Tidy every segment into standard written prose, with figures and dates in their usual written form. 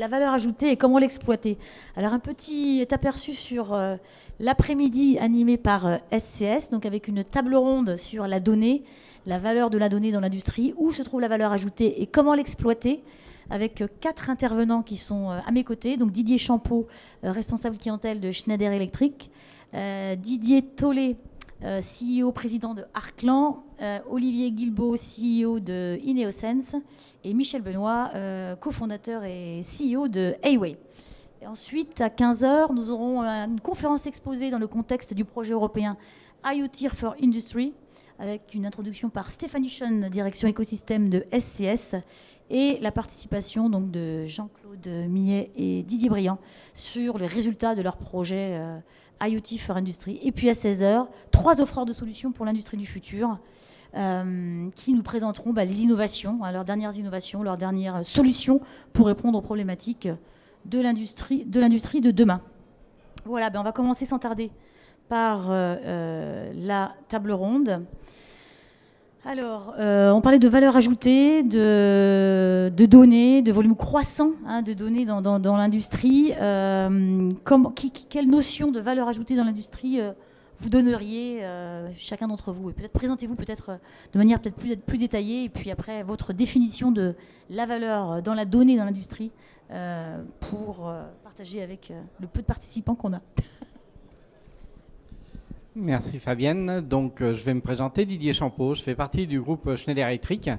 la valeur ajoutée et comment l'exploiter. Alors un petit aperçu sur l'après-midi animé par SCS, donc avec une table ronde sur la donnée, la valeur de la donnée dans l'industrie, où se trouve la valeur ajoutée et comment l'exploiter, avec 4 intervenants qui sont à mes côtés. Donc Didier Champeau, responsable clientèle de Schneider Electric, Didier Tollet, CEO président de Arclan, Olivier Guilbault, CEO de Ineosense, et Michel Benoît, cofondateur et CEO de Hayway. Et ensuite, à 15 h, nous aurons une conférence exposée dans le contexte du projet européen IoT for Industry, avec une introduction par Stéphanie Schoen, direction écosystème de SCS, et la participation donc de Jean-Claude Millet et Didier Briand sur les résultats de leur projet IoT for Industry. Et puis à 16 h, 3 offreurs de solutions pour l'industrie du futur qui nous présenteront les innovations, leurs dernières innovations, leurs dernières solutions pour répondre aux problématiques de l'industrie de demain. Voilà, on va commencer sans tarder par la table ronde. Alors, on parlait de valeur ajoutée, de données, de volume croissant de données dans l'industrie. Quelle notion de valeur ajoutée dans l'industrie vous donneriez, chacun d'entre vous? Et peut-être présentez-vous peut-être de manière peut-être plus détaillée, et puis après votre définition de la valeur dans la donnée dans l'industrie pour partager avec le peu de participants qu'on a. Merci Fabienne. Donc je vais me présenter, Didier Champeau. Je fais partie du groupe Schneider Electric.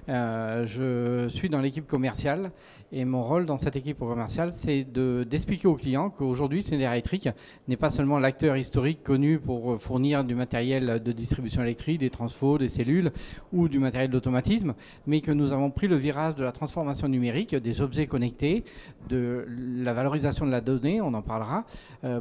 Je suis dans l'équipe commerciale et mon rôle dans cette équipe commerciale, c'est d'expliquer aux clients qu'aujourd'hui Schneider Electric n'est pas seulement l'acteur historique connu pour fournir du matériel de distribution électrique, des transfos, des cellules ou du matériel d'automatisme, mais que nous avons pris le virage de la transformation numérique, des objets connectés, de la valorisation de la donnée, on en parlera,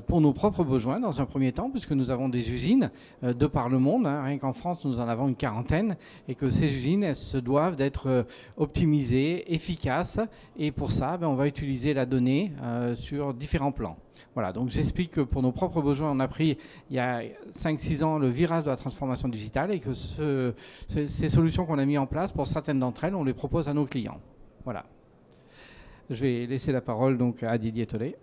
pour nos propres besoins dans un premier temps, puisque nous avons des usines de par le monde, rien qu'en France nous en avons une quarantaine, et que ces usines elles se doivent d'être optimisées, efficaces, et pour ça on va utiliser la donnée sur différents plans. Voilà, donc j'explique que pour nos propres besoins, on a pris il y a 5-6 ans le virage de la transformation digitale, et que ces solutions qu'on a mis en place, pour certaines d'entre elles, on les propose à nos clients. Voilà. Je vais laisser la parole donc à Didier Tollet.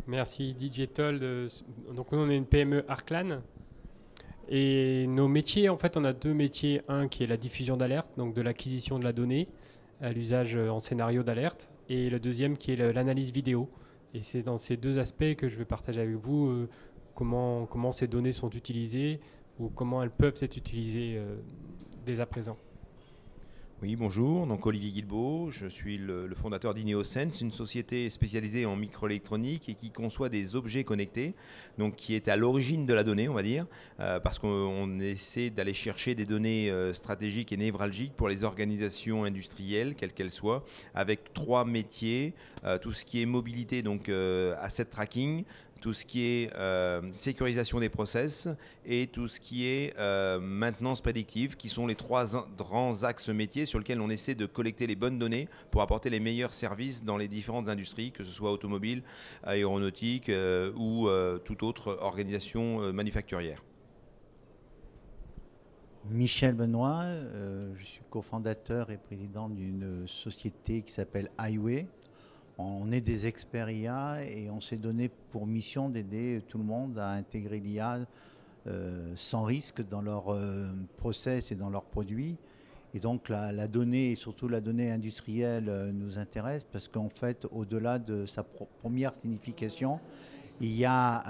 Merci Didier Tollet. Donc nous on est une PME Arclan. Et nos métiers, en fait, on a 2 métiers. Un qui est la diffusion d'alerte, donc de l'acquisition de la donnée, à l'usage en scénario d'alerte. Et le deuxième qui est l'analyse vidéo. Et c'est dans ces 2 aspects que je vais partager avec vous comment ces données sont utilisées ou comment elles peuvent être utilisées dès à présent. Oui, bonjour, donc Olivier Guilbault, je suis le fondateur d'Ineosense, une société spécialisée en microélectronique et qui conçoit des objets connectés, donc qui est à l'origine de la donnée, on va dire, parce qu'on essaie d'aller chercher des données stratégiques et névralgiques pour les organisations industrielles, quelles qu'elles soient, avec 3 métiers, tout ce qui est mobilité, donc asset tracking, tout ce qui est sécurisation des process et tout ce qui est maintenance prédictive, qui sont les 3 grands axes métiers sur lesquels on essaie de collecter les bonnes données pour apporter les meilleurs services dans les différentes industries, que ce soit automobile, aéronautique ou toute autre organisation manufacturière. Michel Benoît, je suis cofondateur et président d'une société qui s'appelle Hayway. On est des experts IA et on s'est donné pour mission d'aider tout le monde à intégrer l'IA sans risque dans leurs process et dans leurs produits. Et donc la donnée, et surtout la donnée industrielle, nous intéresse parce qu'en fait, au-delà de sa première signification, il y a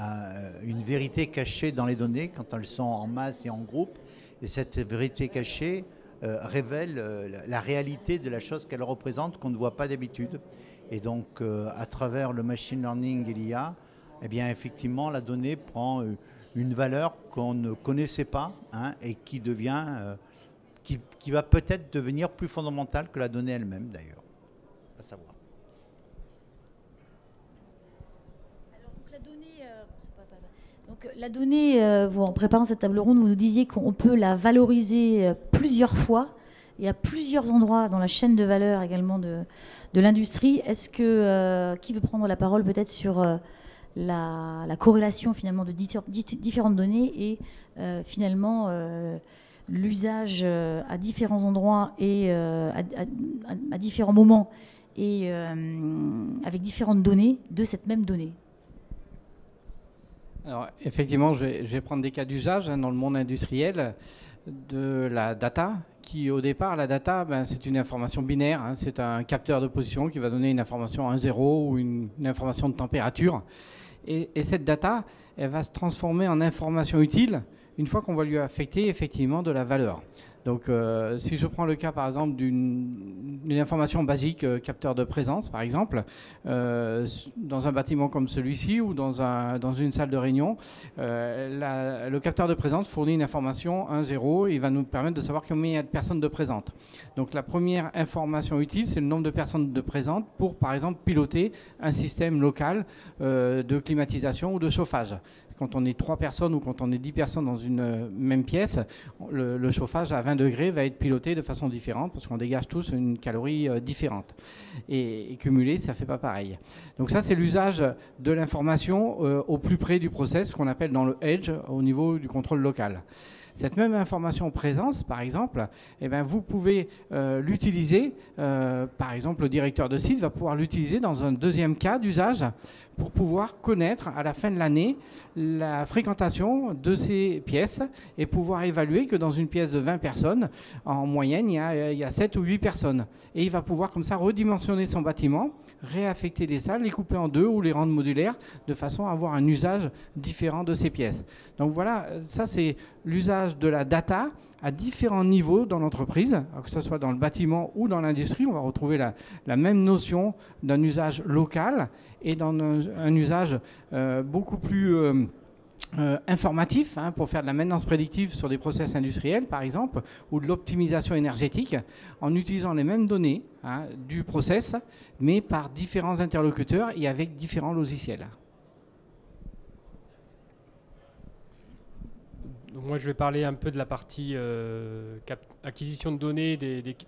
une vérité cachée dans les données quand elles sont en masse et en groupe. Et cette vérité cachée révèle la réalité de la chose qu'elle représente qu'on ne voit pas d'habitude. Et donc, à travers le machine learning et l'IA, eh bien, effectivement, la donnée prend une valeur qu'on ne connaissait pas et qui devient, qui va peut-être devenir plus fondamentale que la donnée elle-même, d'ailleurs, à savoir. Donc la donnée, en préparant cette table ronde, vous nous disiez qu'on peut la valoriser plusieurs fois et à plusieurs endroits dans la chaîne de valeur également de l'industrie. Est-ce que qui veut prendre la parole peut-être sur la corrélation finalement de différentes données et finalement l'usage à différents endroits et à différents moments et avec différentes données de cette même donnée. Alors, effectivement, je vais prendre des cas d'usage dans le monde industriel de la data, qui au départ, la data, c'est une information binaire, hein, c'est un capteur de position qui va donner une information 1-0 ou une information de température. Et cette data, elle va se transformer en information utile une fois qu'on va lui affecter effectivement de la valeur. Donc si je prends le cas par exemple d'une information basique, capteur de présence par exemple, dans un bâtiment comme celui-ci ou dans une salle de réunion, le capteur de présence fournit une information 1-0, il va nous permettre de savoir combien il y a de personnes de présentes. Donc la première information utile, c'est le nombre de personnes de présentes pour par exemple piloter un système local de climatisation ou de chauffage. Quand on est 3 personnes ou quand on est 10 personnes dans une même pièce, le chauffage à 20 degrés va être piloté de façon différente parce qu'on dégage tous une calorie différente. Et cumulé, ça ne fait pas pareil. Donc ça, c'est l'usage de l'information au plus près du process, qu'on appelle dans le edge, au niveau du contrôle local. Cette même information présence, par exemple, eh bien, vous pouvez l'utiliser, par exemple, le directeur de site va pouvoir l'utiliser dans un deuxième cas d'usage pour pouvoir connaître à la fin de l'année la fréquentation de ces pièces et pouvoir évaluer que dans une pièce de 20 personnes, en moyenne, il y a 7 ou 8 personnes. Et il va pouvoir comme ça redimensionner son bâtiment, réaffecter les salles, les couper en deux ou les rendre modulaires de façon à avoir un usage différent de ces pièces. Donc voilà, ça c'est l'usage de la data à différents niveaux dans l'entreprise, que ce soit dans le bâtiment ou dans l'industrie. On va retrouver la même notion d'un usage local et dans un usage beaucoup plus informatif, hein, pour faire de la maintenance prédictive sur des process industriels, par exemple, ou de l'optimisation énergétique, en utilisant les mêmes données, hein, du process, mais par différents interlocuteurs et avec différents logiciels. Donc moi, je vais parler un peu de la partie acquisition de données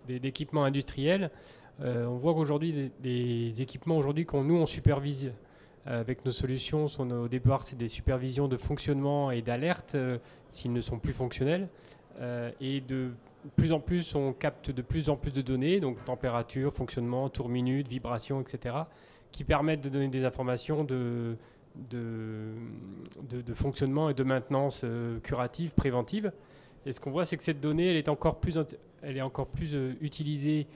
d'équipements industriels. On voit qu'aujourd'hui, des équipements aujourd'hui nous on supervise avec nos solutions, au départ, c'est des supervisions de fonctionnement et d'alerte s'ils ne sont plus fonctionnels. Et de plus en plus, on capte de plus en plus de données, donc température, fonctionnement, tour minute, vibration, etc., qui permettent de donner des informations de fonctionnement et de maintenance curative, préventive. Et ce qu'on voit, c'est que cette donnée, elle est encore plus utilisée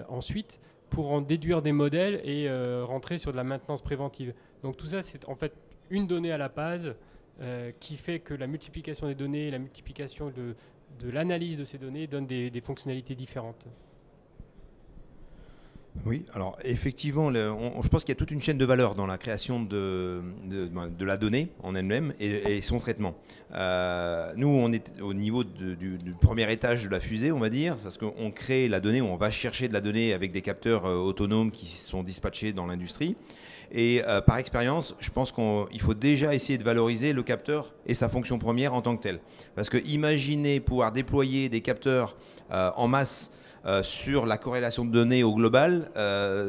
ensuite pour en déduire des modèles et rentrer sur de la maintenance préventive. Donc tout ça, c'est en fait une donnée à la base qui fait que la multiplication des données, la multiplication de l'analyse de ces données donne des fonctionnalités différentes. Oui, alors effectivement, je pense qu'il y a toute une chaîne de valeur dans la création de la donnée en elle-même et son traitement. Nous, on est au niveau du premier étage de la fusée, on va dire, parce qu'on crée la donnée, on va chercher de la donnée avec des capteurs autonomes qui sont dispatchés dans l'industrie. Et par expérience, je pense qu'il faut déjà essayer de valoriser le capteur et sa fonction première en tant que tel. Parce que imaginez pouvoir déployer des capteurs en masse sur la corrélation de données au global,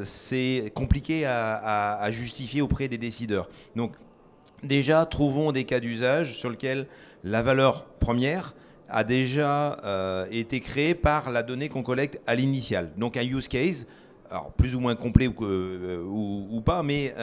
c'est compliqué à justifier auprès des décideurs. Donc déjà, trouvons des cas d'usage sur lesquels la valeur première a déjà été créée par la donnée qu'on collecte à l'initiale. Donc un use case, alors plus ou moins complet ou pas, mais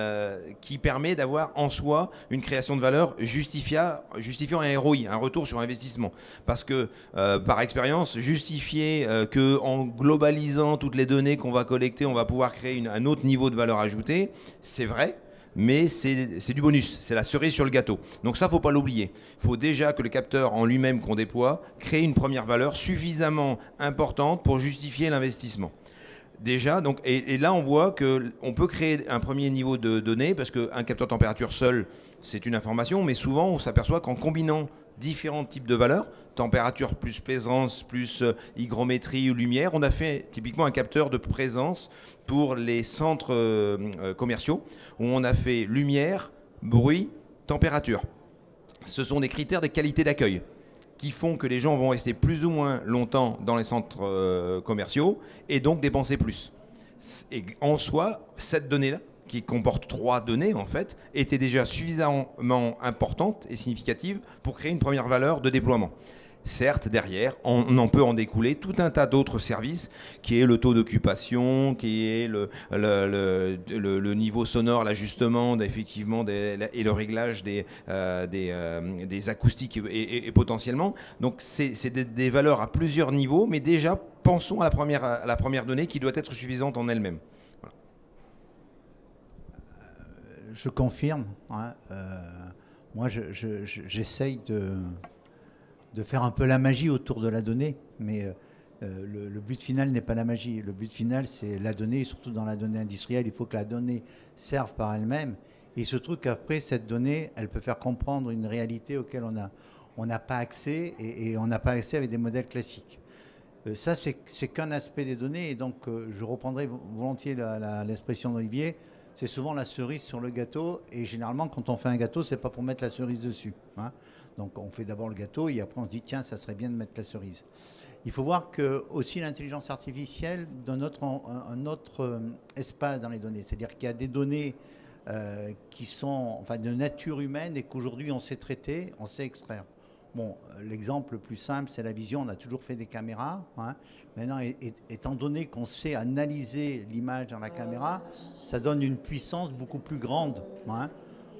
qui permet d'avoir en soi une création de valeur justifiant un ROI, un retour sur investissement. Parce que par expérience, justifier qu'en globalisant toutes les données qu'on va collecter, on va pouvoir créer un autre niveau de valeur ajoutée, c'est vrai. Mais c'est du bonus, c'est la cerise sur le gâteau. Donc ça, il ne faut pas l'oublier. Il faut déjà que le capteur en lui-même qu'on déploie crée une première valeur suffisamment importante pour justifier l'investissement. Déjà, donc, et là on voit qu'on peut créer un premier niveau de données parce qu'un capteur température seul, c'est une information, mais souvent on s'aperçoit qu'en combinant différents types de valeurs, température plus présence, plus hygrométrie ou lumière, on a fait typiquement un capteur de présence pour les centres commerciaux où on a fait lumière, bruit, température. Ce sont des critères de qualité d'accueil qui font que les gens vont rester plus ou moins longtemps dans les centres commerciaux et donc dépenser plus. Et en soi, cette donnée-là, qui comporte 3 données en fait, était déjà suffisamment importante et significative pour créer une première valeur de déploiement. certes, derrière, on en peut en découler tout un tas d'autres services, qui est le taux d'occupation, qui est le niveau sonore, l'ajustement effectivement et le réglage des acoustiques et potentiellement. Donc c'est des valeurs à plusieurs niveaux, mais déjà pensons à la première donnée qui doit être suffisante en elle-même. Voilà. Je confirme. Hein, moi, j'essaye de faire un peu la magie autour de la donnée, mais le but final n'est pas la magie. Le but final, c'est la donnée, et surtout dans la donnée industrielle, il faut que la donnée serve par elle-même. Et il se trouve qu'après, cette donnée, elle peut faire comprendre une réalité auquel on n'a pas accès, et on n'a pas accès avec des modèles classiques. Ça, c'est qu'un aspect des données, et donc je reprendrai volontiers l'expression d'Olivier. C'est souvent la cerise sur le gâteau, et généralement, quand on fait un gâteau, c'est pas pour mettre la cerise dessus. Hein. Donc, on fait d'abord le gâteau, et après, on se dit, tiens, ça serait bien de mettre la cerise. Il faut voir que aussi l'intelligence artificielle donne un autre espace dans les données. C'est-à-dire qu'il y a des données qui sont enfin, de nature humaine, et qu'aujourd'hui, on sait traiter, on sait extraire. Bon, l'exemple le plus simple, c'est la vision. On a toujours fait des caméras. Hein. Maintenant, étant donné qu'on sait analyser l'image dans la caméra, ça donne une puissance beaucoup plus grande. Hein.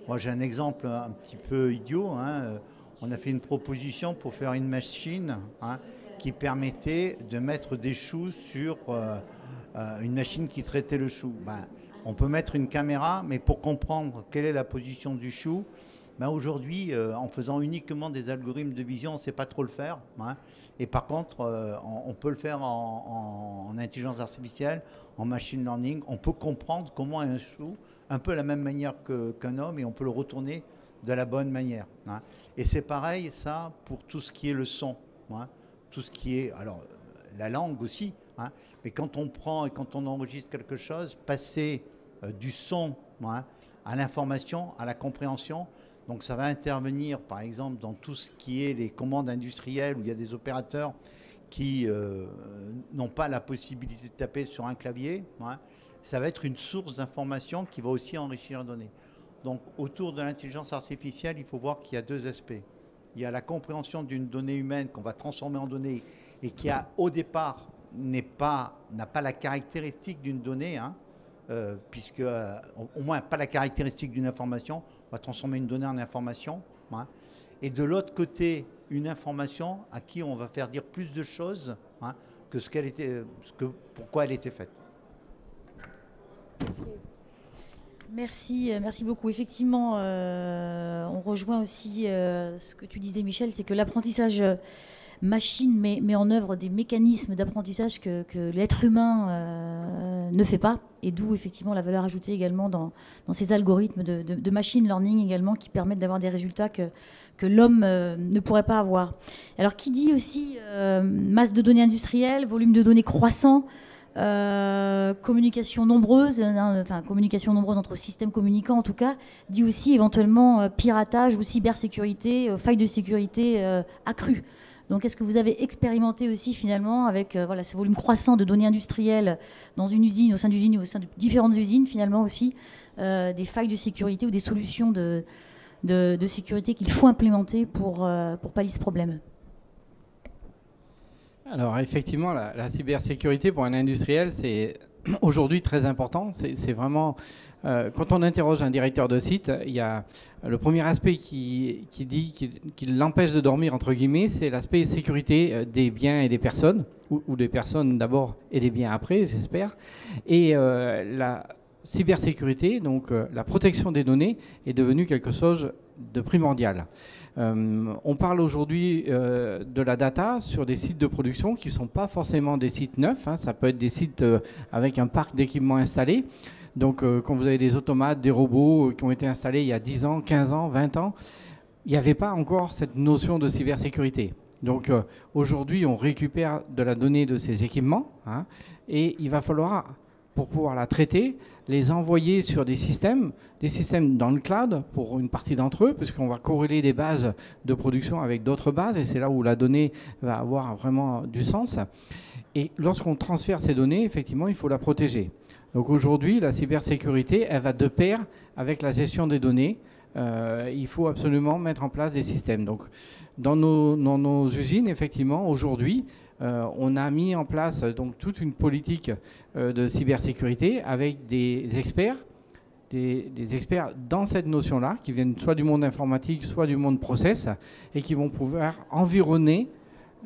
Moi, j'ai un exemple un petit peu idiot. Hein. On a fait une proposition pour faire une machine qui permettait de mettre des choux sur une machine qui traitait le chou. On peut mettre une caméra, mais pour comprendre quelle est la position du chou, aujourd'hui, en faisant uniquement des algorithmes de vision, on ne sait pas trop le faire. Hein. Et par contre, on peut le faire en intelligence artificielle, en machine learning. On peut comprendre comment un chou, un peu la même manière qu'un homme, et on peut le retourner de la bonne manière. Hein. Et c'est pareil, ça, pour tout ce qui est le son. Hein. Tout ce qui est, alors, la langue aussi. Hein. Mais quand on prend et quand on enregistre quelque chose, passer du son à l'information, à la compréhension. Donc ça va intervenir, par exemple, dans tout ce qui est les commandes industrielles, où il y a des opérateurs qui n'ont pas la possibilité de taper sur un clavier. Hein. Ça va être une source d'information qui va aussi enrichir la donnée. Donc autour de l'intelligence artificielle, il faut voir qu'il y a deux aspects. Il y a la compréhension d'une donnée humaine qu'on va transformer en donnée et qui, au départ, n'a pas la caractéristique d'une donnée, hein, puisque, au moins, pas la caractéristique d'une information. On va transformer une donnée en information. Hein, et de l'autre côté, une information à qui on va faire dire plus de choses hein, que pourquoi elle était faite. Merci beaucoup. Effectivement, on rejoint aussi ce que tu disais, Michel, c'est que l'apprentissage machine met en œuvre des mécanismes d'apprentissage que l'être humain ne fait pas, et d'où effectivement la valeur ajoutée également dans ces algorithmes de machine learning également, qui permettent d'avoir des résultats que l'homme ne pourrait pas avoir. Alors, qui dit aussi masse de données industrielles, volume de données croissant, communication nombreuse, communication nombreuse entre systèmes communicants en tout cas, dit aussi éventuellement piratage ou cybersécurité, faille de sécurité accrue. Donc est-ce que vous avez expérimenté aussi finalement avec ce volume croissant de données industrielles dans une usine, au sein d'usines ou au sein de différentes usines finalement aussi, des failles de sécurité ou des solutions de sécurité qu'il faut implémenter pour pallier ce problème? Alors effectivement, la cybersécurité pour un industriel, c'est aujourd'hui très important. C'est vraiment, quand on interroge un directeur de site, il y a le premier aspect qui l'empêche de dormir, entre guillemets, c'est l'aspect sécurité des biens et des personnes, ou des personnes d'abord et des biens après, j'espère. Et la cybersécurité, donc la protection des données, est devenue quelque chose de primordial. On parle aujourd'hui de la data sur des sites de production qui ne sont pas forcément des sites neufs. Hein, ça peut être des sites avec un parc d'équipements installés. Donc quand vous avez des automates, des robots qui ont été installés il y a 10 ans, 15 ans, 20 ans, il n'y avait pas encore cette notion de cybersécurité. Donc aujourd'hui, on récupère de la donnée de ces équipements, hein, et il va falloir, pour pouvoir la traiter, les envoyer sur des systèmes dans le cloud pour une partie d'entre eux, puisqu'on va corréler des bases de production avec d'autres bases, et c'est là où la donnée va avoir vraiment du sens. Et lorsqu'on transfère ces données, effectivement, il faut la protéger. Donc aujourd'hui, la cybersécurité, elle va de pair avec la gestion des données, il faut absolument mettre en place des systèmes. Donc, dans nos usines, effectivement, aujourd'hui, on a mis en place donc, toute une politique de cybersécurité avec des experts dans cette notion-là, qui viennent soit du monde informatique, soit du monde process, et qui vont pouvoir environner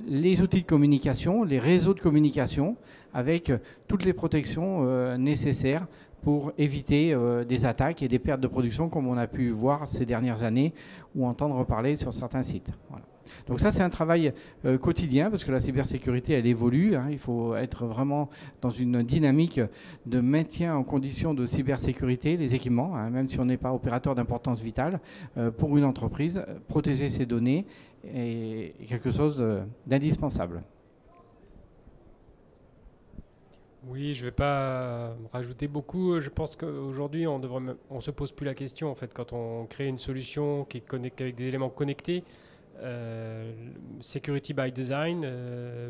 les outils de communication, les réseaux de communication, avec toutes les protections nécessaires pour éviter des attaques et des pertes de production comme on a pu voir ces dernières années ou entendre parler sur certains sites. Voilà. Donc ça, c'est un travail quotidien parce que la cybersécurité, elle évolue. Hein. Il faut être vraiment dans une dynamique de maintien en condition de cybersécurité, les équipements, hein, même si on n'est pas opérateur d'importance vitale, pour une entreprise, protéger ses données est quelque chose d'indispensable. Oui, je ne vais pas rajouter beaucoup. Je pense qu'aujourd'hui, on ne se pose plus la question. En fait, quand on crée une solution qui est connectée avec des éléments connectés, security by design,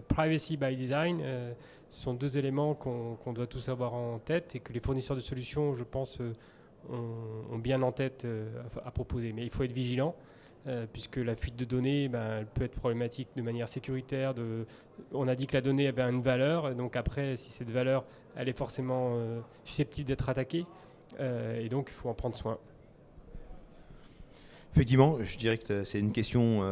privacy by design, sont deux éléments qu'on doit tous avoir en tête et que les fournisseurs de solutions, je pense, ont bien en tête à proposer. Mais il faut être vigilant. Puisque la fuite de données, elle peut être problématique de manière sécuritaire. On a dit que la donnée avait une valeur, donc après, si cette valeur, elle est forcément susceptible d'être attaquée, et donc il faut en prendre soin. Effectivement, je dirais que c'est une question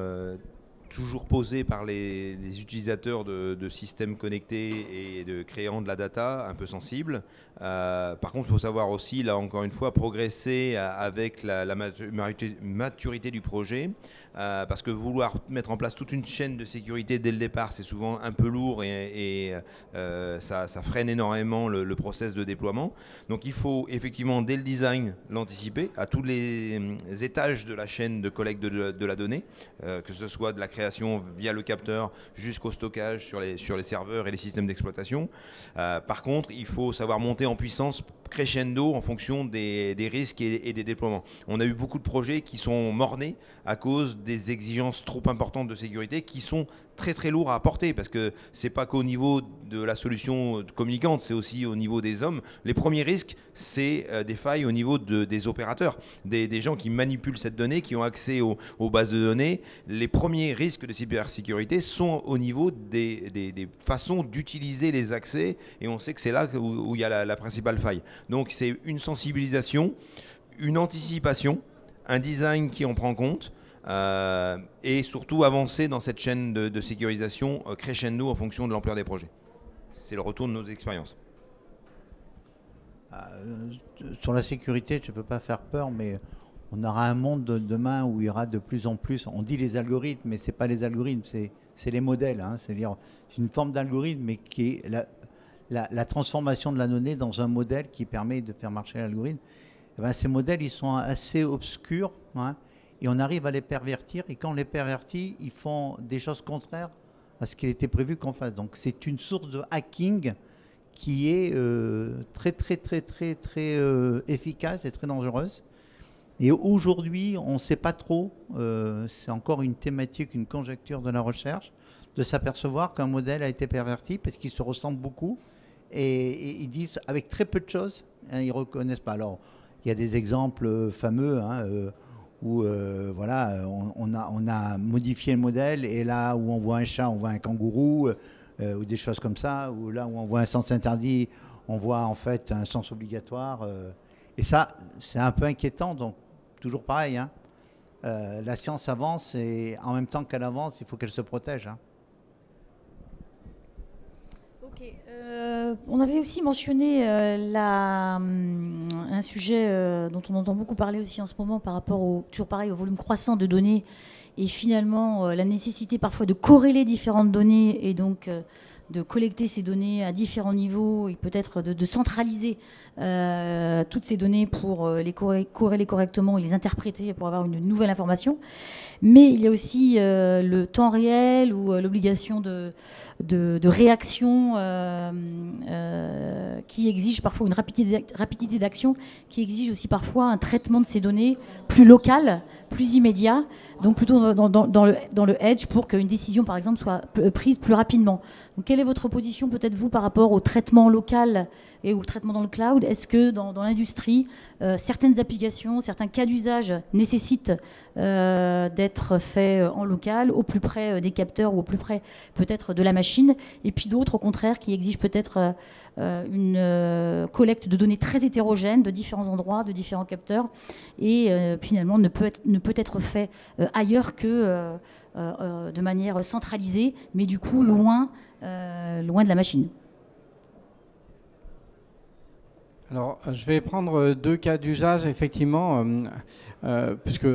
toujours posée par les utilisateurs de systèmes connectés et de créant de la data un peu sensible. Par contre, il faut savoir aussi, là encore une fois, progresser avec la maturité du projet. Parce que vouloir mettre en place toute une chaîne de sécurité dès le départ, c'est souvent un peu lourd et ça freine énormément le process de déploiement. Donc il faut effectivement, dès le design, l'anticiper à tous les étages de la chaîne de collecte de la donnée, que ce soit de la création via le capteur jusqu'au stockage sur les serveurs et les systèmes d'exploitation. Par contre, il faut savoir monter en puissance crescendo en fonction des risques et des déploiements. On a eu beaucoup de projets qui sont mornés à cause des exigences trop importantes de sécurité qui sont très très lourds à apporter parce que c'est pas qu'au niveau de la solution communicante, c'est aussi au niveau des hommes. Les premiers risques, c'est des failles au niveau des opérateurs, des gens qui manipulent cette donnée, qui ont accès aux bases de données. Les premiers risques de cybersécurité sont au niveau des façons d'utiliser les accès et on sait que c'est là où il y a la principale faille. Donc c'est une sensibilisation, une anticipation, un design qui en prend compte et surtout avancer dans cette chaîne de sécurisation crescendo en fonction de l'ampleur des projets. C'est le retour de nos expériences. Sur la sécurité, je ne veux pas faire peur, mais on aura un monde demain où il y aura de plus en plus, on dit les algorithmes, mais ce n'est pas les algorithmes, c'est les modèles. Hein, c'est-à-dire c'est une forme d'algorithme, mais qui est la transformation de la donnée dans un modèle qui permet de faire marcher l'algorithme. Eh ben, ces modèles, ils sont assez obscurs, hein, et on arrive à les pervertir. Et quand on les pervertit, ils font des choses contraires à ce qu'il était prévu qu'on fasse. Donc c'est une source de hacking qui est très efficace et très dangereuse. Et aujourd'hui, on ne sait pas trop, c'est encore une thématique, une conjecture de la recherche, de s'apercevoir qu'un modèle a été perverti parce qu'il se ressemble beaucoup. Et ils disent, avec très peu de choses, hein, ils ne reconnaissent pas. Alors, il y a des exemples fameux hein, où voilà, on a modifié le modèle et là où on voit un chat, on voit un kangourou ou des choses comme ça, ou là où on voit un sens interdit, on voit en fait un sens obligatoire. Et ça, c'est un peu inquiétant. Donc, toujours pareil, hein, la science avance et en même temps qu'elle avance, il faut qu'elle se protège. Hein. On avait aussi mentionné un sujet dont on entend beaucoup parler aussi en ce moment par rapport toujours pareil, au volume croissant de données et finalement la nécessité parfois de corréler différentes données et donc de collecter ces données à différents niveaux et peut-être de centraliser toutes ces données pour les corréler correctement et les interpréter pour avoir une nouvelle information. Mais il y a aussi le temps réel ou l'obligation de réaction qui exige parfois une rapidité d'action, qui exige aussi parfois un traitement de ces données plus local, plus immédiat, donc plutôt dans le edge pour qu'une décision par exemple soit prise plus rapidement. Donc quel est votre position, peut-être vous, par rapport au traitement local et au traitement dans le cloud? Est-ce que dans l'industrie, certaines applications, certains cas d'usage nécessitent d'être faits en local, au plus près des capteurs ou au plus près peut-être de la machine, et puis d'autres, au contraire, qui exigent peut-être une collecte de données très hétérogène de différents endroits, de différents capteurs, et finalement ne peut être fait ailleurs que de manière centralisée, mais du coup loin de la machine. Alors, je vais prendre deux cas d'usage, effectivement, puisque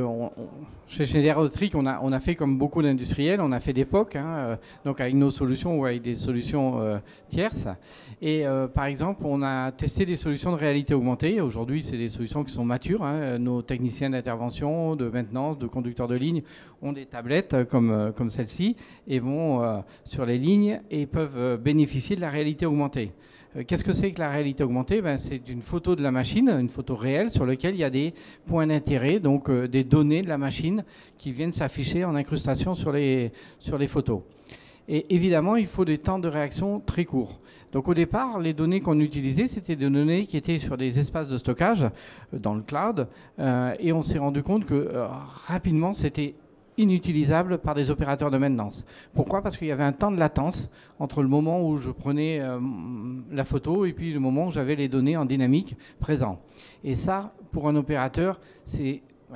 chez Schneider Electric, on a fait comme beaucoup d'industriels, on a fait des POC, donc avec nos solutions ou avec des solutions tierces. Et par exemple, on a testé des solutions de réalité augmentée. Aujourd'hui, c'est des solutions qui sont matures. Nos techniciens d'intervention, de maintenance, de conducteurs de ligne ont des tablettes comme celle-ci et vont sur les lignes et peuvent bénéficier de la réalité augmentée. Qu'est-ce que c'est que la réalité augmentée? C'est une photo de la machine, une photo réelle sur laquelle il y a des points d'intérêt, donc des données de la machine qui viennent s'afficher en incrustation sur les photos. Et évidemment, il faut des temps de réaction très courts. Donc au départ, les données qu'on utilisait, c'était des données qui étaient sur des espaces de stockage dans le cloud, et on s'est rendu compte que rapidement, c'était inutilisable par des opérateurs de maintenance. Pourquoi? Parce qu'il y avait un temps de latence entre le moment où je prenais la photo et puis le moment où j'avais les données en dynamique présents. Et ça, pour un opérateur,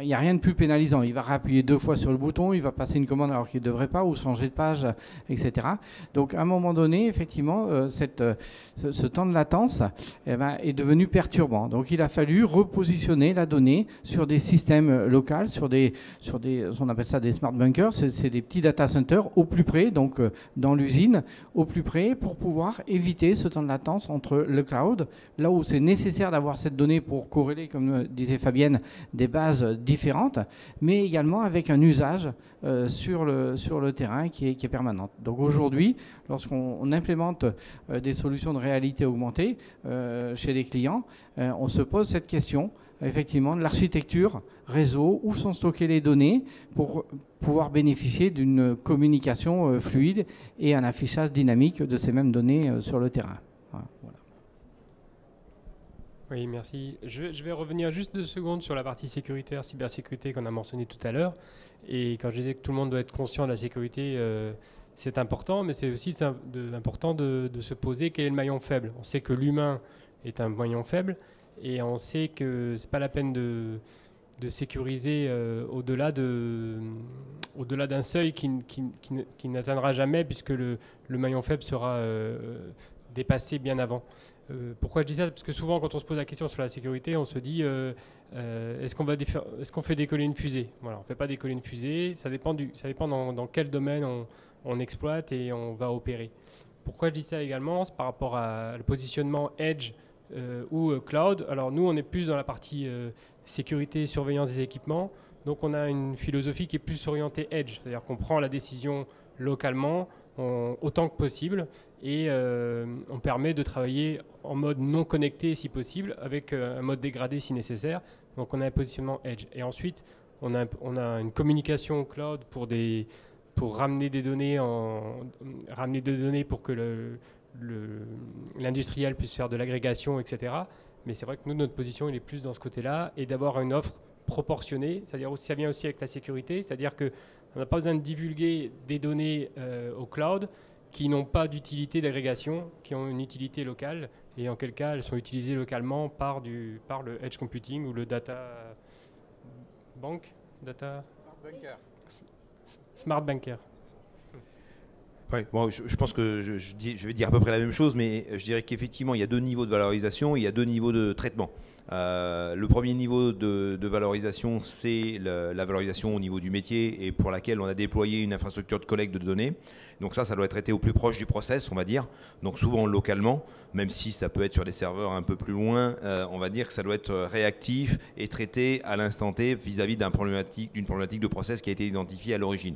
il n'y a rien de plus pénalisant. Il va appuyer 2 fois sur le bouton, il va passer une commande alors qu'il ne devrait pas, ou changer de page, etc. Donc à un moment donné, effectivement, ce temps de latence est devenu perturbant. Donc il a fallu repositionner la donnée sur des systèmes locaux, on appelle ça des smart bunkers, c'est des petits data centers au plus près, donc dans l'usine, au plus près, pour pouvoir éviter ce temps de latence entre le cloud, là où c'est nécessaire d'avoir cette donnée pour corréler, comme disait Fabienne, des bases différentes, mais également avec un usage sur le terrain qui est permanent. Donc aujourd'hui, lorsqu'on implémente des solutions de réalité augmentée chez les clients, on se pose cette question, effectivement, de l'architecture réseau, où sont stockées les données pour pouvoir bénéficier d'une communication fluide et un affichage dynamique de ces mêmes données sur le terrain. Voilà. Oui, merci. Je vais revenir juste 2 secondes sur la partie sécuritaire, cybersécurité qu'on a mentionné tout à l'heure. Et quand je disais que tout le monde doit être conscient de la sécurité, c'est important, mais c'est aussi important de se poser quel est le maillon faible. On sait que l'humain est un maillon faible et on sait que ce n'est pas la peine de sécuriser au-delà d'un seuil qui n'atteindra jamais, puisque le maillon faible sera dépassé bien avant. Pourquoi je dis ça? Parce que souvent, quand on se pose la question sur la sécurité, on se dit est-ce qu'on fait décoller une fusée? Voilà, on ne fait pas décoller une fusée. Ça dépend dans quel domaine on exploite et on va opérer. Pourquoi je dis ça également? C'est par rapport à le positionnement Edge ou Cloud. Alors nous, on est plus dans la partie sécurité et surveillance des équipements. Donc on a une philosophie qui est plus orientée Edge. C'est-à-dire qu'on prend la décision localement, autant que possible, et on permet de travailler en mode non connecté si possible, avec un mode dégradé si nécessaire. Donc on a un positionnement Edge. Et ensuite, on a une communication cloud pour ramener des données pour que l'industriel puisse faire de l'agrégation, etc. Mais c'est vrai que nous, notre position, il est plus dans ce côté-là, et d'avoir une offre proportionnée, c'est-à-dire ça vient aussi avec la sécurité, c'est-à-dire qu'on n'a pas besoin de divulguer des données au cloud qui n'ont pas d'utilité d'agrégation, qui ont une utilité locale, et en quel cas elles sont utilisées localement par le edge computing ou le data bank, smart bunker. Ouais, bon, je pense que je vais dire à peu près la même chose, mais je dirais qu'effectivement, il y a 2 niveaux de valorisation, il y a 2 niveaux de traitement. Le premier niveau de valorisation, c'est la valorisation au niveau du métier, et pour laquelle on a déployé une infrastructure de collecte de données. Donc ça doit être traité au plus proche du process, on va dire, donc souvent localement, même si ça peut être sur des serveurs un peu plus loin, on va dire que ça doit être réactif et traité à l'instant T vis-à-vis d'une problématique de process qui a été identifiée à l'origine.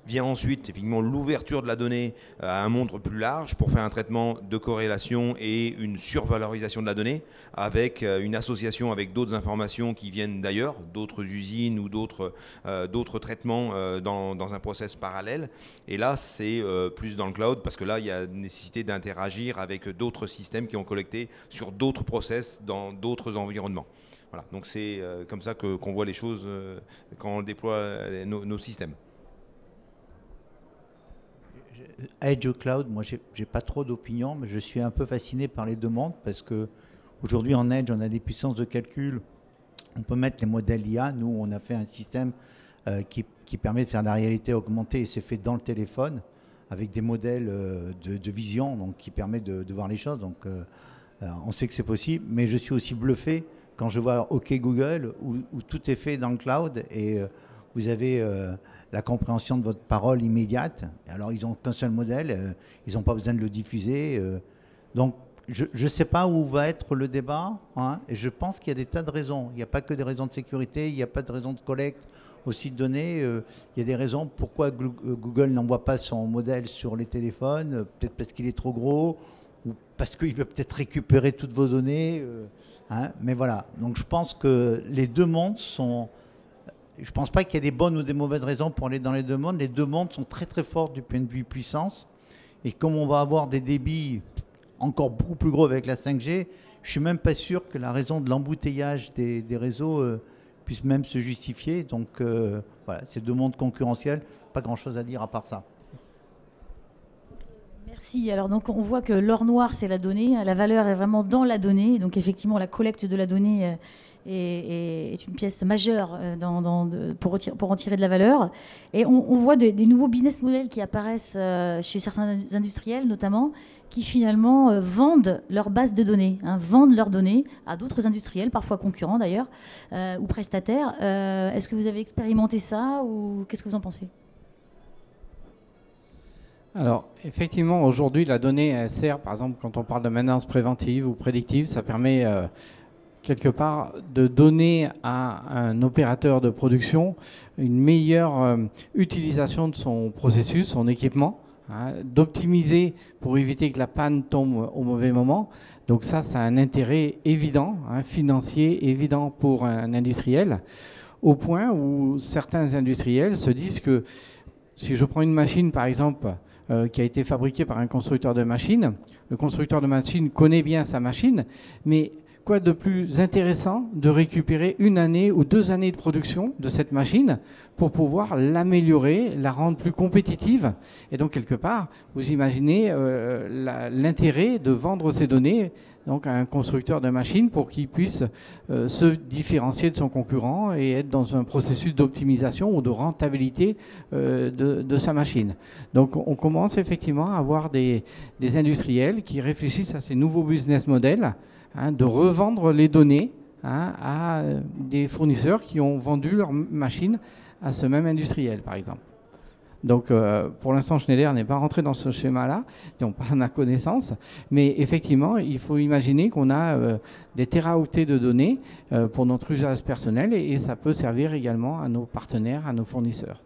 Vient ensuite effectivement l'ouverture de la donnée à un monde plus large pour faire un traitement de corrélation et une survalorisation de la donnée avec une association avec d'autres informations qui viennent d'ailleurs, d'autres usines ou d'autres traitements dans un process parallèle. Et là, c'est plus dans le cloud parce que là, il y a nécessité d'interagir avec d'autres systèmes qui ont collecté sur d'autres process dans d'autres environnements. Voilà, donc c'est comme ça qu'on voit les choses quand on déploie nos systèmes. Edge au cloud, moi j'ai pas trop d'opinion, mais je suis un peu fasciné par les demandes parce que aujourd'hui en Edge on a des puissances de calcul, on peut mettre les modèles IA. Nous on a fait un système qui permet de faire de la réalité augmentée et c'est fait dans le téléphone avec des modèles de vision donc qui permet de voir les choses. Donc on sait que c'est possible, mais je suis aussi bluffé quand je vois OK Google où tout est fait dans le cloud et vous avez la compréhension de votre parole immédiate. Alors, ils n'ont qu'un seul modèle, ils n'ont pas besoin de le diffuser. Donc, je ne sais pas où va être le débat, hein, et je pense qu'il y a des tas de raisons. Il n'y a pas que des raisons de sécurité, il n'y a pas de raisons de collecte aussi de données. Il y a des raisons pourquoi Google n'envoie pas son modèle sur les téléphones, peut-être parce qu'il est trop gros, ou parce qu'il veut peut-être récupérer toutes vos données. Hein, mais voilà, donc je pense que les deux mondes sont... Je ne pense pas qu'il y ait des bonnes ou des mauvaises raisons pour aller dans les deux mondes. Les deux mondes sont très très forts du point de vue puissance. Et comme on va avoir des débits encore beaucoup plus gros avec la 5G, je ne suis même pas sûr que la raison de l'embouteillage des réseaux puisse même se justifier. Donc voilà, c'est deux mondes concurrentiels. Pas grand-chose à dire à part ça. Merci. Alors donc on voit que l'or noir c'est la donnée, la valeur est vraiment dans la donnée. Donc effectivement la collecte de la donnée est une pièce majeure pour en tirer de la valeur. Et on voit des nouveaux business models qui apparaissent chez certains industriels notamment, qui finalement vendent leur base de données, hein, vendent leurs données à d'autres industriels, parfois concurrents d'ailleurs, ou prestataires. Est-ce que vous avez expérimenté ça ou qu'est-ce que vous en pensez ? Alors, effectivement, aujourd'hui, la donnée elle sert, par exemple, quand on parle de maintenance préventive ou prédictive, ça permet quelque part de donner à un opérateur de production une meilleure utilisation de son processus, son équipement, hein, d'optimiser pour éviter que la panne tombe au mauvais moment. Donc ça a un intérêt évident, hein, financier évident pour un industriel, au point où certains industriels se disent que si je prends une machine, par exemple, qui a été fabriquée par un constructeur de machines, le constructeur de machines connaît bien sa machine, mais quoi de plus intéressant de récupérer 1 année ou 2 années de production de cette machine pour pouvoir l'améliorer, la rendre plus compétitive. Et donc, quelque part, vous imaginez l'intérêt de vendre ces données donc, à un constructeur de machines pour qu'il puisse se différencier de son concurrent et être dans un processus d'optimisation ou de rentabilité de sa machine. Donc, on commence effectivement à avoir des industriels qui réfléchissent à ces nouveaux business models, hein, de revendre les données, hein, à des fournisseurs qui ont vendu leurs machines à ce même industriel, par exemple. Donc, pour l'instant, Schneider n'est pas rentré dans ce schéma-là, donc pas à ma connaissance. Mais effectivement, il faut imaginer qu'on a des téraoctets de données pour notre usage personnel et ça peut servir également à nos partenaires, à nos fournisseurs.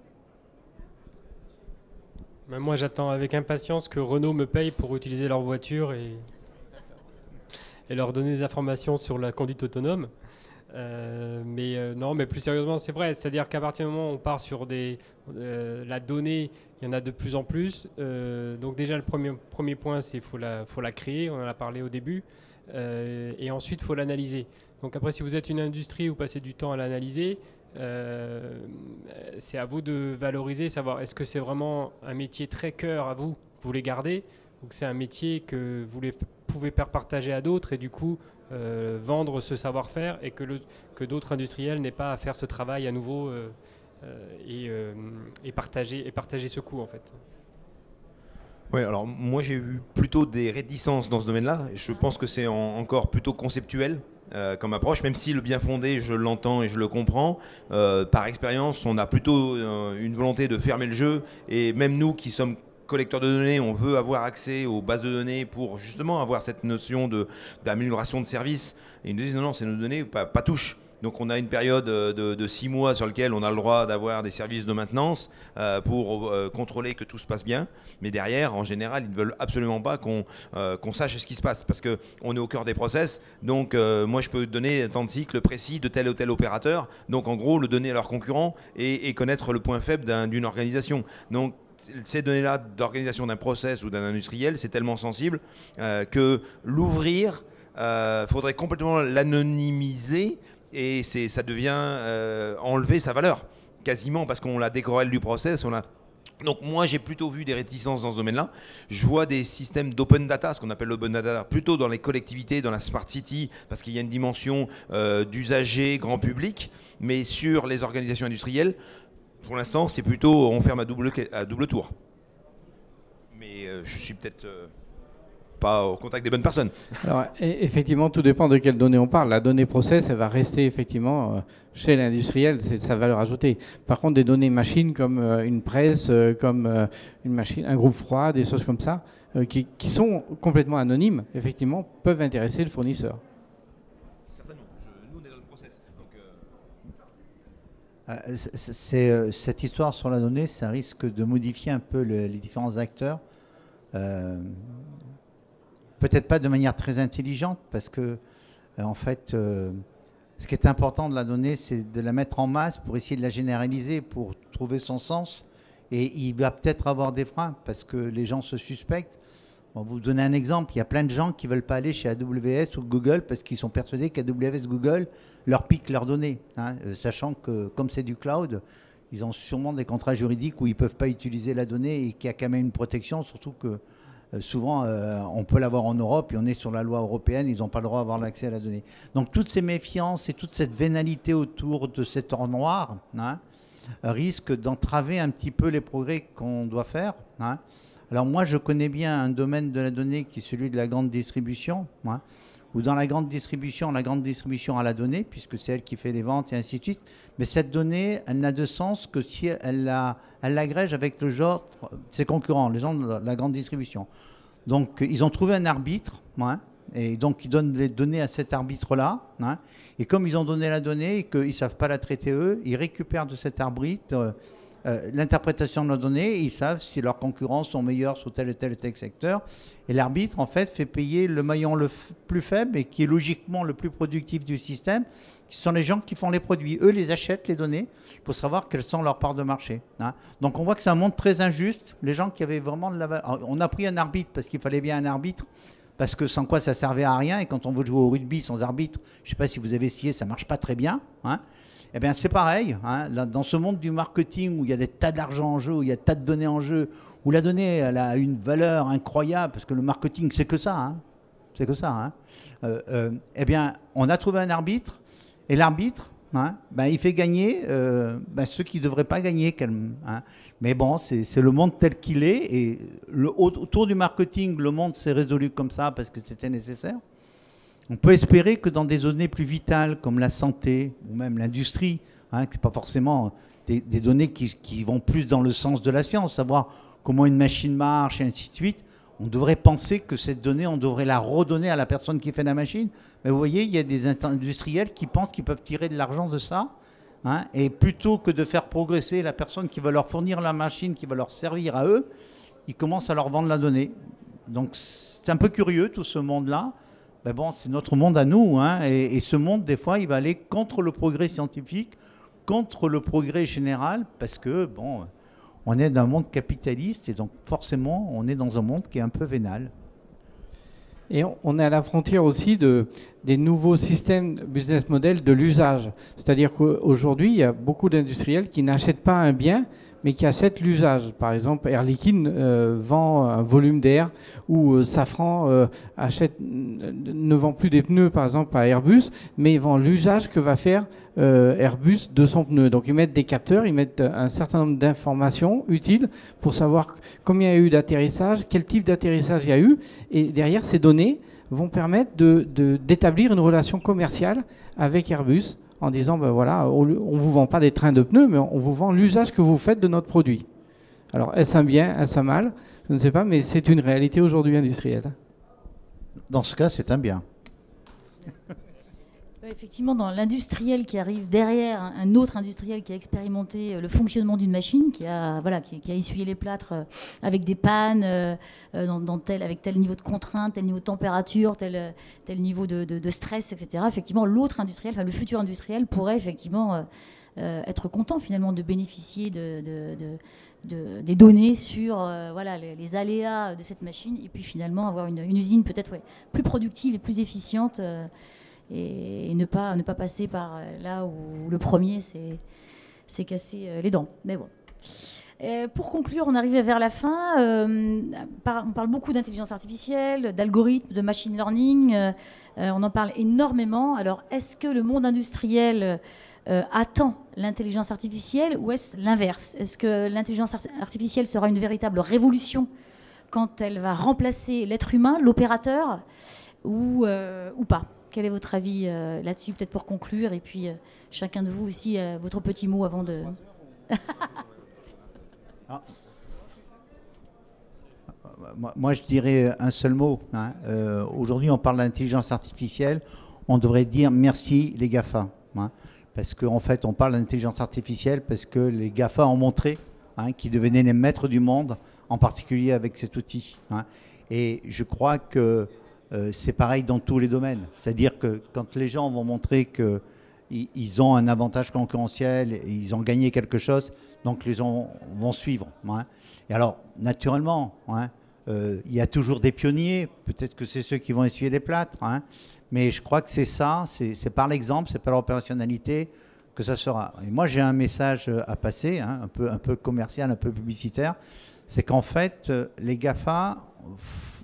Moi, j'attends avec impatience que Renault me paye pour utiliser leur voiture et leur donner des informations sur la conduite autonome. Non, mais plus sérieusement, c'est vrai. C'est-à-dire qu'à partir du moment où on part sur la donnée, il y en a de plus en plus. Donc déjà, le premier point, c'est qu'il faut la créer. On en a parlé au début. Et ensuite, il faut l'analyser. Donc après, si vous êtes une industrie où vous passez du temps à l'analyser, c'est à vous de valoriser, savoir est-ce que c'est vraiment un métier très cœur à vous, que vous voulez garder, ou que c'est un métier que vous pouvez faire partager à d'autres et du coup vendre ce savoir-faire et que d'autres industriels n'aient pas à faire ce travail à nouveau et partager ce coût en fait. Oui, alors moi j'ai eu plutôt des réticences dans ce domaine-là. Je pense que c'est encore plutôt conceptuel comme approche, même si le bien fondé, je l'entends et je le comprends. Par expérience, on a plutôt une volonté de fermer le jeu et même nous qui sommes collecteurs de données, on veut avoir accès aux bases de données pour justement avoir cette notion d'amélioration de service. Et ils nous disent non, c'est nos données, pas touche. Donc on a une période de 6 mois sur laquelle on a le droit d'avoir des services de maintenance pour contrôler que tout se passe bien. Mais derrière, en général, ils ne veulent absolument pas qu'on sache ce qui se passe parce qu'on est au cœur des process. Donc moi, je peux donner un temps de cycle précis de tel ou tel opérateur. Donc en gros, le donner à leurs concurrents et connaître le point faible d'une organisation. Donc ces données-là d'organisation d'un process ou d'un industriel, c'est tellement sensible que l'ouvrir, faudrait complètement l'anonymiser. Et ça devient enlever sa valeur, quasiment, parce qu'on la décorrèle du process. Donc moi, j'ai plutôt vu des réticences dans ce domaine-là. Je vois des systèmes d'open data, ce qu'on appelle l'open data, plutôt dans les collectivités, dans la smart city, parce qu'il y a une dimension d'usager, grand public. Mais sur les organisations industrielles, pour l'instant, c'est plutôt on ferme à double tour. Mais je suis peut-être... pas au contact des bonnes personnes. Alors, effectivement, tout dépend de quelles données on parle. La donnée process, elle va rester effectivement chez l'industriel, c'est sa valeur ajoutée. Par contre, des données machines comme une presse, comme une machine, un groupe froid, des choses comme ça, qui sont complètement anonymes, effectivement, peuvent intéresser le fournisseur. Certainement. Nous, on est dans le process. Donc, cette histoire sur la donnée, ça risque de modifier un peu les différents acteurs. Peut-être pas de manière très intelligente, parce que, en fait, ce qui est important de la donnée, c'est de la mettre en masse pour essayer de la généraliser, pour trouver son sens. Et il va peut-être avoir des freins, parce que les gens se suspectent. Bon, vous donner un exemple, il y a plein de gens qui ne veulent pas aller chez AWS ou Google, parce qu'ils sont persuadés qu'AWS, Google leur pique leurs données, hein, sachant que, comme c'est du cloud, ils ont sûrement des contrats juridiques où ils ne peuvent pas utiliser la donnée et qu'il y a quand même une protection, surtout que souvent, on peut l'avoir en Europe et on est sur la loi européenne, ils n'ont pas le droit d'avoir l'accès à la donnée. Donc toutes ces méfiances et toute cette vénalité autour de cet or noir, hein, risquent d'entraver un petit peu les progrès qu'on doit faire. Hein. Alors moi, je connais bien un domaine de la donnée qui est celui de la grande distribution, hein, où dans la grande distribution a la donnée, puisque c'est elle qui fait les ventes et ainsi de suite. Mais cette donnée, elle n'a de sens que si elle l'agrège avec le genre, ses concurrents, les gens de la grande distribution. Donc, ils ont trouvé un arbitre, hein, et donc ils donnent les données à cet arbitre-là. Hein, et comme ils ont donné la donnée et qu'ils ne savent pas la traiter eux, ils récupèrent de cet arbitre l'interprétation de la donnée, et ils savent si leurs concurrents sont meilleurs sur tel et tel secteur. Et l'arbitre, en fait, fait payer le maillon le plus faible et qui est logiquement le plus productif du système, qui sont les gens qui font les produits. Eux les achètent, les données, pour savoir quelles sont leurs parts de marché. Hein. Donc on voit que c'est un monde très injuste. Les gens qui avaient vraiment de la valeur... On a pris un arbitre parce qu'il fallait bien un arbitre, parce que sans quoi ça ne servait à rien. Et quand on veut jouer au rugby sans arbitre, je ne sais pas si vous avez essayé, ça ne marche pas très bien. Hein. Eh bien, c'est pareil. Hein. Là, dans ce monde du marketing où il y a des tas d'argent en jeu, où il y a des tas de données en jeu, où la donnée elle a une valeur incroyable, parce que le marketing, c'est que ça. Hein. C'est que ça. Hein. Eh bien, on a trouvé un arbitre, et l'arbitre, hein, ben, il fait gagner ceux qui ne devraient pas gagner. Hein. Mais bon, c'est le monde tel qu'il est, et autour du marketing, le monde s'est résolu comme ça parce que c'était nécessaire. On peut espérer que dans des données plus vitales comme la santé ou même l'industrie, hein, que ce n'est pas forcément des données qui vont plus dans le sens de la science, savoir comment une machine marche et ainsi de suite, on devrait penser que cette donnée, on devrait la redonner à la personne qui fait la machine. Mais vous voyez, il y a des industriels qui pensent qu'ils peuvent tirer de l'argent de ça. Hein, et plutôt que de faire progresser la personne qui va leur fournir la machine, qui va leur servir à eux, ils commencent à leur vendre la donnée. Donc c'est un peu curieux tout ce monde-là. Ben bon, c'est notre monde à nous, hein, et ce monde, des fois, il va aller contre le progrès scientifique, contre le progrès général, parce que, bon, on est dans un monde capitaliste, et donc forcément, on est dans un monde qui est un peu vénal. Et on est à la frontière aussi des nouveaux systèmes business model de l'usage. C'est-à-dire qu'aujourd'hui, il y a beaucoup d'industriels qui n'achètent pas un bien, mais qui achètent l'usage. Par exemple, Air Liquide vend un volume d'air, ou Safran ne vend plus des pneus, par exemple, à Airbus, mais il vend l'usage que va faire Airbus de son pneu. Donc ils mettent des capteurs, ils mettent un certain nombre d'informations utiles pour savoir combien il y a eu d'atterrissage, quel type d'atterrissage il y a eu, et derrière ces données vont permettre d'établir une relation commerciale avec Airbus, en disant, ben voilà, on ne vous vend pas des trains de pneus, mais on vous vend l'usage que vous faites de notre produit. Alors, est-ce un bien, est-ce un mal? Je ne sais pas, mais c'est une réalité aujourd'hui industrielle. Dans ce cas, c'est un bien. Effectivement, dans l'industriel qui arrive derrière, un autre industriel qui a expérimenté le fonctionnement d'une machine, qui a essuyé les plâtres avec des pannes, avec tel niveau de contrainte, tel niveau de température, tel niveau de stress, etc. Effectivement, l'autre industriel, le futur industriel pourrait effectivement être content finalement de bénéficier des données sur les aléas de cette machine et puis finalement avoir une usine peut-être plus productive et plus efficiente. Et ne pas passer par là où le premier s'est cassé les dents. Mais bon. Pour conclure, on arrive vers la fin. On parle beaucoup d'intelligence artificielle, d'algorithmes, de machine learning. On en parle énormément. Alors, est-ce que le monde industriel attend l'intelligence artificielle ou est-ce l'inverse? Est-ce que l'intelligence artificielle sera une véritable révolution quand elle va remplacer l'être humain, l'opérateur, ou pas? Quel est votre avis là-dessus, peut-être pour conclure, et puis chacun de vous aussi, votre petit mot avant de... Moi, je dirais un seul mot. Aujourd'hui, on parle d'intelligence artificielle. On devrait dire merci les GAFA. Parce qu'en fait, on parle d'intelligence artificielle parce que les GAFA ont montré qu'ils devenaient les maîtres du monde, en particulier avec cet outil. Et je crois que c'est pareil dans tous les domaines. C'est-à-dire que quand les gens vont montrer qu'ils ont un avantage concurrentiel, et ils ont gagné quelque chose, donc les gens vont suivre. Et alors, naturellement, il y a toujours des pionniers. Peut-être que c'est ceux qui vont essuyer les plâtres. Mais je crois que c'est ça, c'est par l'exemple, c'est par l'opérationnalité que ça sera. Et moi, j'ai un message à passer, un peu commercial, un peu publicitaire. C'est qu'en fait, les GAFA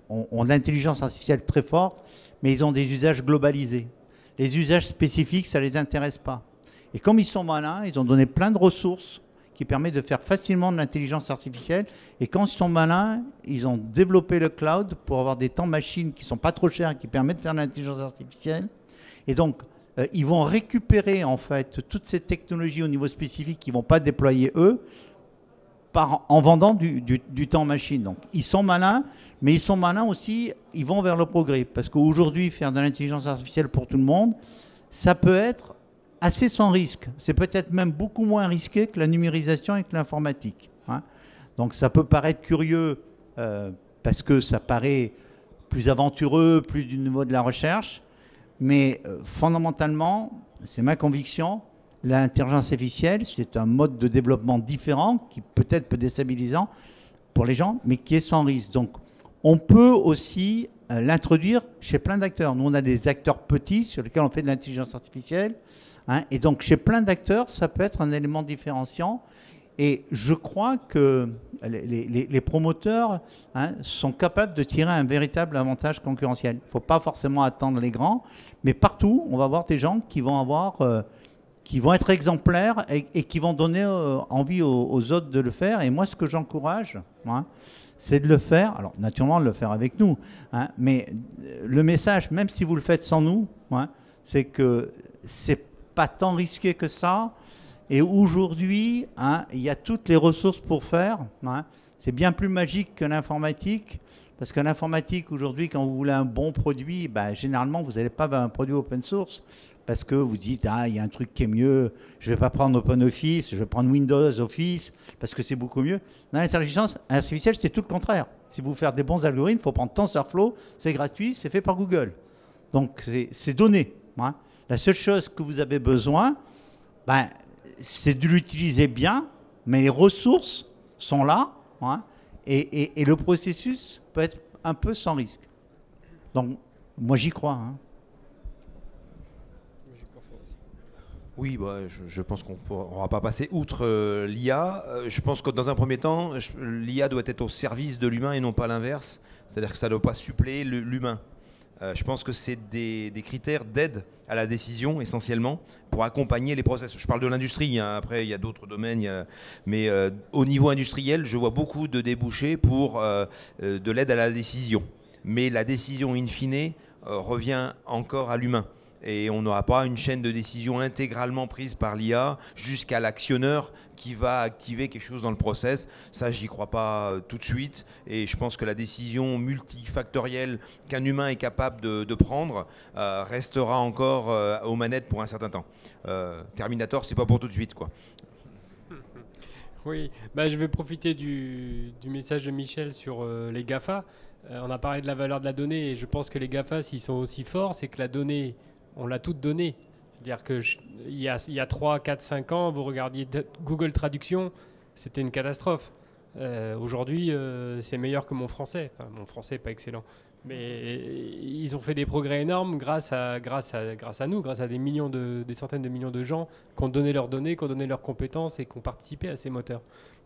ont de l'intelligence artificielle très forte, mais ils ont des usages globalisés. Les usages spécifiques, ça ne les intéresse pas. Et comme ils sont malins, ils ont donné plein de ressources qui permettent de faire facilement de l'intelligence artificielle. Et quand ils sont malins, ils ont développé le cloud pour avoir des temps machines qui ne sont pas trop chers, qui permettent de faire de l'intelligence artificielle. Et donc, ils vont récupérer en fait toutes ces technologies au niveau spécifique qu'ils ne vont pas déployer eux, en vendant du temps machine. Donc, ils sont malins, mais ils sont malins aussi, ils vont vers le progrès. Parce qu'aujourd'hui, faire de l'intelligence artificielle pour tout le monde, ça peut être assez sans risque. C'est peut-être même beaucoup moins risqué que la numérisation et que l'informatique. Donc, ça peut paraître curieux parce que ça paraît plus aventureux, plus du niveau de la recherche. Mais fondamentalement, c'est ma conviction, l'intelligence artificielle, c'est un mode de développement différent qui peut-être peut déstabilisant pour les gens, mais qui est sans risque. Donc, on peut aussi l'introduire chez plein d'acteurs. Nous, on a des acteurs petits sur lesquels on fait de l'intelligence artificielle. Et donc, chez plein d'acteurs, ça peut être un élément différenciant. Et je crois que les promoteurs sont capables de tirer un véritable avantage concurrentiel. Il ne faut pas forcément attendre les grands, mais partout, on va avoir des gens qui vont avoir... qui vont être exemplaires et qui vont donner envie aux autres de le faire. Et moi, ce que j'encourage, c'est de le faire, alors naturellement de le faire avec nous, mais le message, même si vous le faites sans nous, c'est que c'est pas tant risqué que ça. Et aujourd'hui, il y a toutes les ressources pour faire. C'est bien plus magique que l'informatique. Parce que l'informatique, aujourd'hui, quand vous voulez un bon produit, généralement, vous n'allez pas vers un produit open source. Parce que vous dites, il y a un truc qui est mieux, je ne vais pas prendre OpenOffice, je vais prendre Windows Office, parce que c'est beaucoup mieux. Dans l'intelligence artificielle, c'est tout le contraire. Si vous voulez faire des bons algorithmes, il faut prendre TensorFlow, c'est gratuit, c'est fait par Google. Donc, c'est donné. La seule chose que vous avez besoin, c'est de l'utiliser bien, mais les ressources sont là, et le processus peut être un peu sans risque. Donc, moi, j'y crois. Oui, je pense qu'on ne va pas passer outre l'IA. Je pense que dans un premier temps, l'IA doit être au service de l'humain et non pas l'inverse. C'est-à-dire que ça ne doit pas suppléer l'humain. Je pense que c'est des critères d'aide à la décision essentiellement pour accompagner les process. Je parle de l'industrie, après il y a d'autres domaines, mais au niveau industriel, je vois beaucoup de débouchés pour de l'aide à la décision. Mais la décision in fine revient encore à l'humain. et on n'aura pas une chaîne de décision intégralement prise par l'IA jusqu'à l'actionneur qui va activer quelque chose dans le process. Ça, j'y crois pas tout de suite, et je pense que la décision multifactorielle qu'un humain est capable de prendre restera encore aux manettes pour un certain temps. Terminator, c'est pas pour tout de suite, quoi. Oui, bah, je vais profiter du message de Michel sur les GAFA. On a parlé de la valeur de la donnée, et je pense que les GAFA, s'ils sont aussi forts, c'est que la donnée, on l'a toute donnée. C'est-à-dire qu'il y a 3, 4, 5 ans, vous regardiez Google Traduction, c'était une catastrophe. Aujourd'hui, c'est meilleur que mon français. Enfin, mon français n'est pas excellent. Mais ils ont fait des progrès énormes grâce à nous, grâce à des centaines de millions de gens qui ont donné leurs données, qui ont donné leurs compétences et qui ont participé à ces moteurs.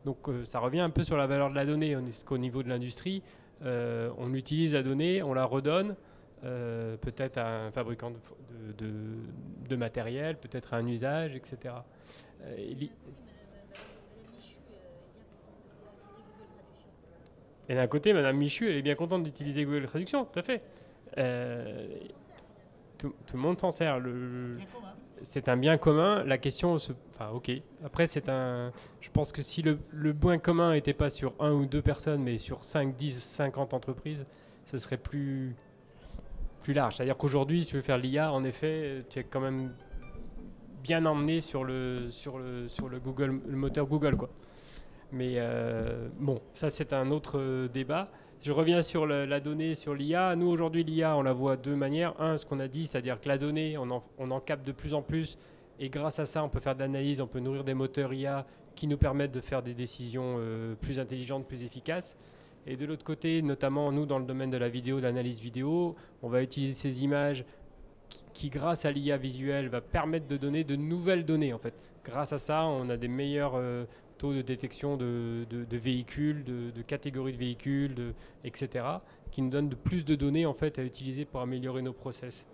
Donc ça revient un peu sur la valeur de la donnée. Qu'au niveau de l'industrie, on utilise la donnée, on la redonne, peut-être à un fabricant de matériel, peut-être à un usage, etc. Et d'un côté, Madame Michu, elle est bien contente d'utiliser Google Traduction, tout à fait. Tout le monde s'en sert. C'est un bien commun. La question, enfin, ok. Après, je pense que si le bien commun n'était pas sur 1 ou 2 personnes, mais sur 5, 10, 50 entreprises, ce serait plus large. C'est-à-dire qu'aujourd'hui, si tu veux faire l'IA, en effet, tu es quand même bien emmené sur le Google, le moteur Google, quoi. Mais bon, ça c'est un autre débat. Je reviens sur la donnée, sur l'IA. Nous aujourd'hui l'IA, on la voit de 2 manières. Un, ce qu'on a dit, c'est-à-dire que la donnée, on en capte de plus en plus, et grâce à ça, on peut faire de l'analyse, on peut nourrir des moteurs IA qui nous permettent de faire des décisions plus intelligentes, plus efficaces. Et de l'autre côté, notamment nous dans le domaine de la vidéo, de l'analyse vidéo, on va utiliser ces images qui grâce à l'IA visuelle, va permettre de donner de nouvelles données en fait. Grâce à ça, on a des meilleurs taux de détection de véhicules, de catégories de véhicules, etc., qui nous donnent plus de données en fait, à utiliser pour améliorer nos process.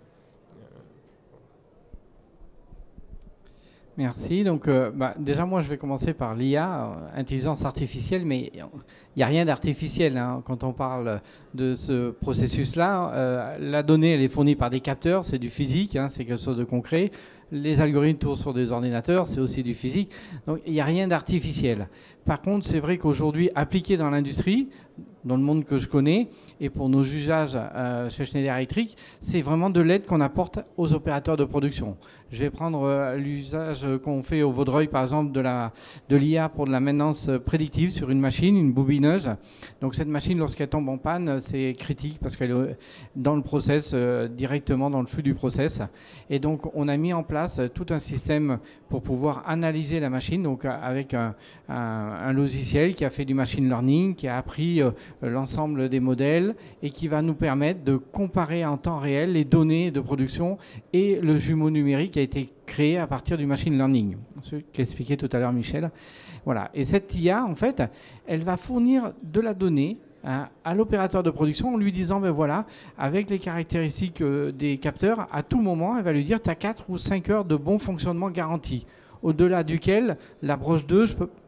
Merci. Donc, déjà, moi, je vais commencer par l'IA, intelligence artificielle, mais il n'y a rien d'artificiel hein, quand on parle de ce processus-là. La donnée, elle est fournie par des capteurs, c'est du physique, hein, c'est quelque chose de concret. Les algorithmes tournent sur des ordinateurs, c'est aussi du physique. Donc, il n'y a rien d'artificiel. Par contre, c'est vrai qu'aujourd'hui, appliqué dans l'industrie, dans le monde que je connais, et pour nos usages chez Schneider Electric, c'est vraiment de l'aide qu'on apporte aux opérateurs de production. Je vais prendre l'usage qu'on fait au Vaudreuil, par exemple, de l'IA pour de la maintenance prédictive sur une machine, une bobineuse. Donc cette machine, lorsqu'elle tombe en panne, c'est critique parce qu'elle est dans le process, directement dans le flux du process. Et donc on a mis en place tout un système pour pouvoir analyser la machine, donc avec un logiciel qui a fait du machine learning, qui a appris l'ensemble des modèles et qui va nous permettre de comparer en temps réel les données de production et le jumeau numérique qui a été créé à partir du machine learning, ce qu'expliquait tout à l'heure Michel. Voilà. Et cette IA, en fait, elle va fournir de la donnée à l'opérateur de production en lui disant, ben voilà, avec les caractéristiques des capteurs, à tout moment, elle va lui dire, tu as 4 ou 5 heures de bon fonctionnement garanti, au-delà duquel la broche 2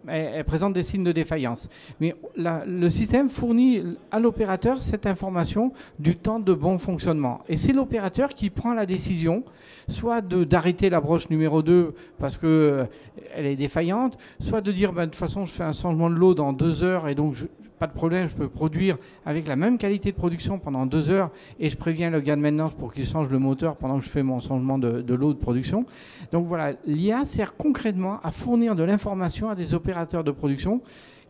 elle présente des signes de défaillance. Mais le système fournit à l'opérateur cette information du temps de bon fonctionnement. Et c'est l'opérateur qui prend la décision, soit d'arrêter la broche numéro 2 parce qu'elle est défaillante, soit de dire, ben, de toute façon, je fais un changement de lot dans 2 heures et donc pas de problème, je peux produire avec la même qualité de production pendant 2 heures et je préviens le gars de maintenance pour qu'il change le moteur pendant que je fais mon changement de lot de production. Donc voilà, l'IA sert concrètement à fournir de l'information à des opérateurs de production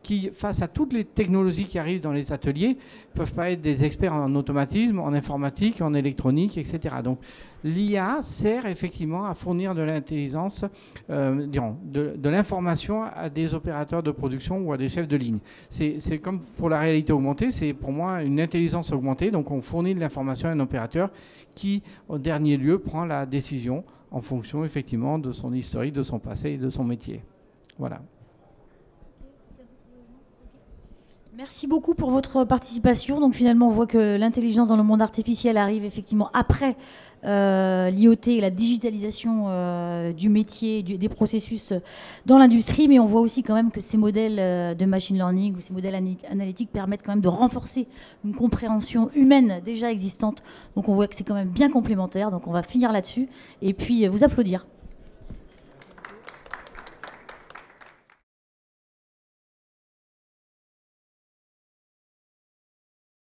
qui, face à toutes les technologies qui arrivent dans les ateliers, ne peuvent pas être des experts en automatisme, en informatique, en électronique, etc. Donc l'IA sert effectivement à fournir de l'intelligence, de l'information à des opérateurs de production ou à des chefs de ligne. C'est comme pour la réalité augmentée, c'est pour moi une intelligence augmentée. Donc on fournit de l'information à un opérateur qui, au dernier lieu, prend la décision en fonction effectivement de son historique, de son passé et de son métier. Voilà. Merci beaucoup pour votre participation. Donc finalement, on voit que l'intelligence dans le monde artificiel arrive effectivement après l'IoT et la digitalisation du métier, des processus dans l'industrie. Mais on voit aussi quand même que ces modèles de machine learning ou ces modèles analytiques permettent quand même de renforcer une compréhension humaine déjà existante. Donc on voit que c'est quand même bien complémentaire. Donc on va finir là-dessus et puis vous applaudir.